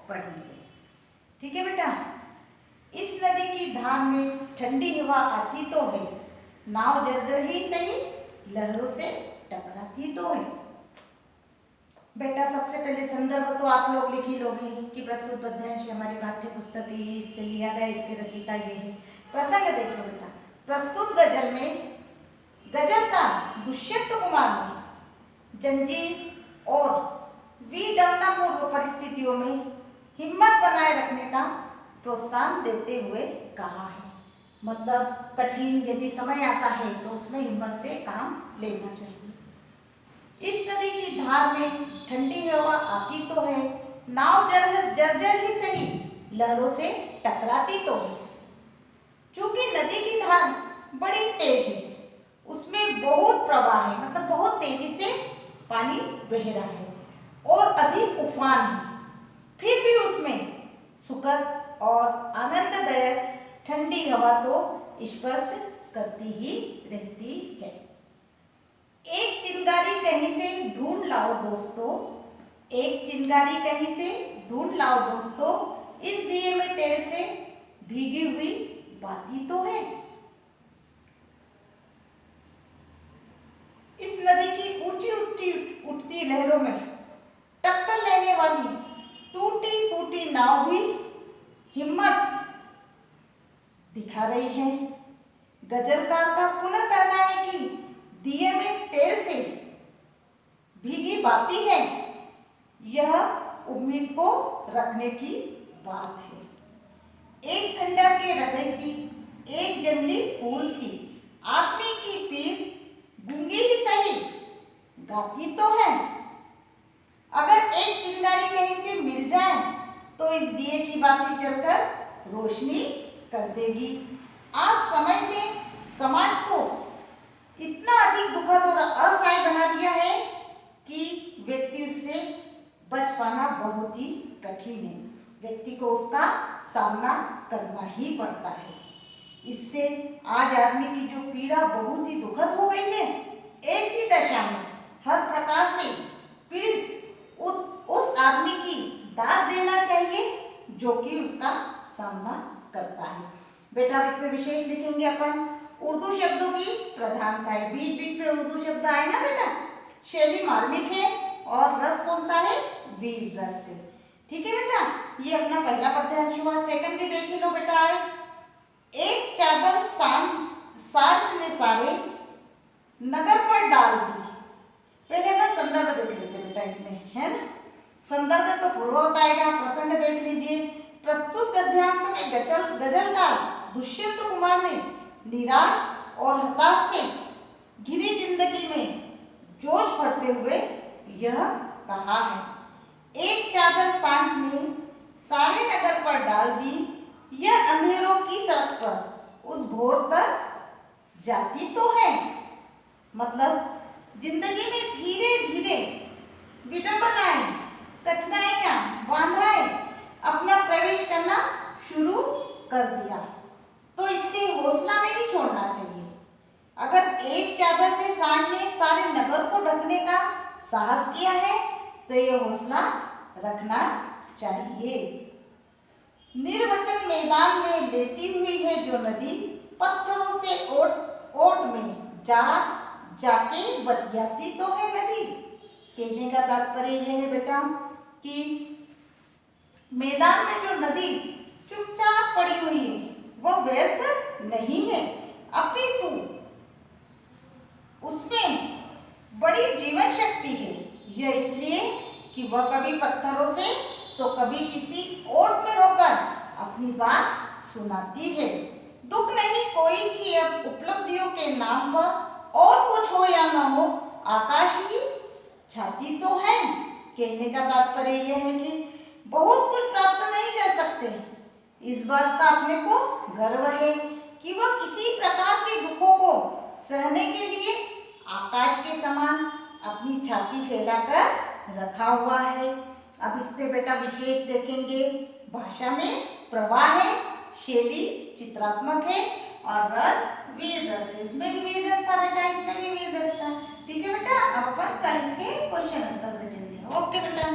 पढ़ेंगे। ठीक है बेटा। इस नदी की धार में ठंडी हवा आती तो है, नाव जर्जर ही सही लहरों से टकराती तो है। बेटा सबसे पहले संदर्भ तो आप लोग लिख ही लोगे कि प्रस्तुत पद्यांश हमारी पाठ्य पुस्तक से लिया गया, इसके रचयिता ये है। प्रसंग देख लो बेटा। प्रस्तुत गजल में गजलकार दुष्यंत कुमार ने जंजीर और विडंबनापूर्ण परिस्थितियों में हिम्मत बनाए रखने का प्रोत्साहन देते हुए कहा है। मतलब कठिन यदि समय आता है तो उसमें हिम्मत से काम लेना चाहिए। इस नदी की धार में ठंडी हवा आती तो है, नाव जर्जर ही सही लहरों से टकराती तो है। चूंकि नदी की धार बड़ी तेज है, उसमें बहुत प्रवाह है, मतलब बहुत तेजी से पानी बह रहा है और अधिक उफान है, फिर भी उसमें सुखद और आनंददायक ठंडी हवा तो स्पर्श करती ही रहती है। एक चिंगारी कहीं से ढूंढ लाओ दोस्तों, एक चिंगारी कहीं से ढूंढ लाओ दोस्तों, इस दिए में तेल से भीगी हुई बाती तो है। इस नदी की ऊंची उठती लहरों में टक्कर लेने वाली टूटी फूटी नाव भी हिम्मत दिखा रही है। गजलकार का पुनः कहना है कि दिए में तेल से भीगी बाती है, यह उम्मीद को रखने की बात है। एक खंडर के हृदय सी, एक जंगली फूल सी, आदमी की पीर गूंगी ही सही गाती तो है। अगर एक चिंगारी कहीं से मिल जाए तो इस दिए की बाती जलकर रोशनी कर देगी। आज समय ने समाज को इतना अधिक दुखद और असहाय बना दिया है कि व्यक्ति उससे बच पाना बहुत ही कठिन है। व्यक्ति को उसका सामना करना ही पड़ता है। इससे आज आदमी की जो पीड़ा बहुत ही दुखद हो गई है, ऐसी दशा में हर प्रकार से पीड़ित उस आदमी की दाद देना चाहिए जो कि उसका सामना करता है। बेटा इसमें विशेष लिखेंगे अपन उर्दू शब्दों की प्रधानता है। बीच बीच में उर्दू शब्द आए ना बेटा। शैली मार्मिक है और रस कौन सा है? वीर रस है। ठीक है बेटा, ये अपना पहला पद्यांश हुआ। सेकंड भी देख लो बेटा। आज एक चादर सांझ ने सारे नगर पर डाल दी। पहले अपना संदर्भ देख लेते बेटा, इसमें है ना। संदर्भ तो पूर्ववत आएगा। प्रसंग देख लीजिए। प्रस्तुत गद्यांश में गजलकार दुष्यंत कुमार ने निराश और हताश से घिरी जिंदगी में जोश भरते हुए यह कहा है। एक चादर सांझ ने सारे नगर पर डाल दी, यह अंधेरों की सड़क पर उस भोर तक जाती तो है। मतलब जिंदगी में धीरे धीरे विडंबनाएं, कठिनाइयां, बाधाएं अपना प्रवेश करना शुरू कर दिया, तो इससे हौसला नहीं छोड़ना चाहिए। अगर एक चादर से सांझ ने सारे नगर को ढकने का साहस किया है तो यह हौसला रखना चाहिए। निर्वचन मैदान में लेटी हुई है जो नदी, पत्थरों से ओट में जाके बतियाती तो है नदी। कहने का तात्पर्य यह है बेटा कि मैदान में जो नदी चुपचाप पड़ी हुई है वह व्यर्थ नहीं है, अपितु उसमें बड़ी जीवन शक्ति है। यह इसलिए कि वह कभी पत्थरों से तो कभी किसी ओट में होकर अपनी बात सुनाती है। दुख नहीं कोई कि अब उपलब्धियों के नाम पर और कुछ हो या ना हो, आकाश ही छाती तो है। कहने का तात्पर्य यह है कि बहुत कुछ प्राप्त नहीं कर सकते, इस बात का अपने को गर्व है कि वह किसी प्रकार के दुखों को सहने के लिए आकाश के समान अपनी छाती फैलाकर रखा हुआ है। अब इस पे बेटा विशेष देखेंगे। भाषा में प्रवाह है, शैली चित्रात्मक है और रस वीर रस है। इसमें भी वीर रस था बेटा, इसमें भी वीर रस था। ठीक है बेटा, अब अपन कल इसके क्वेश्चन आंसर बैठेंगे। ओके बेटा।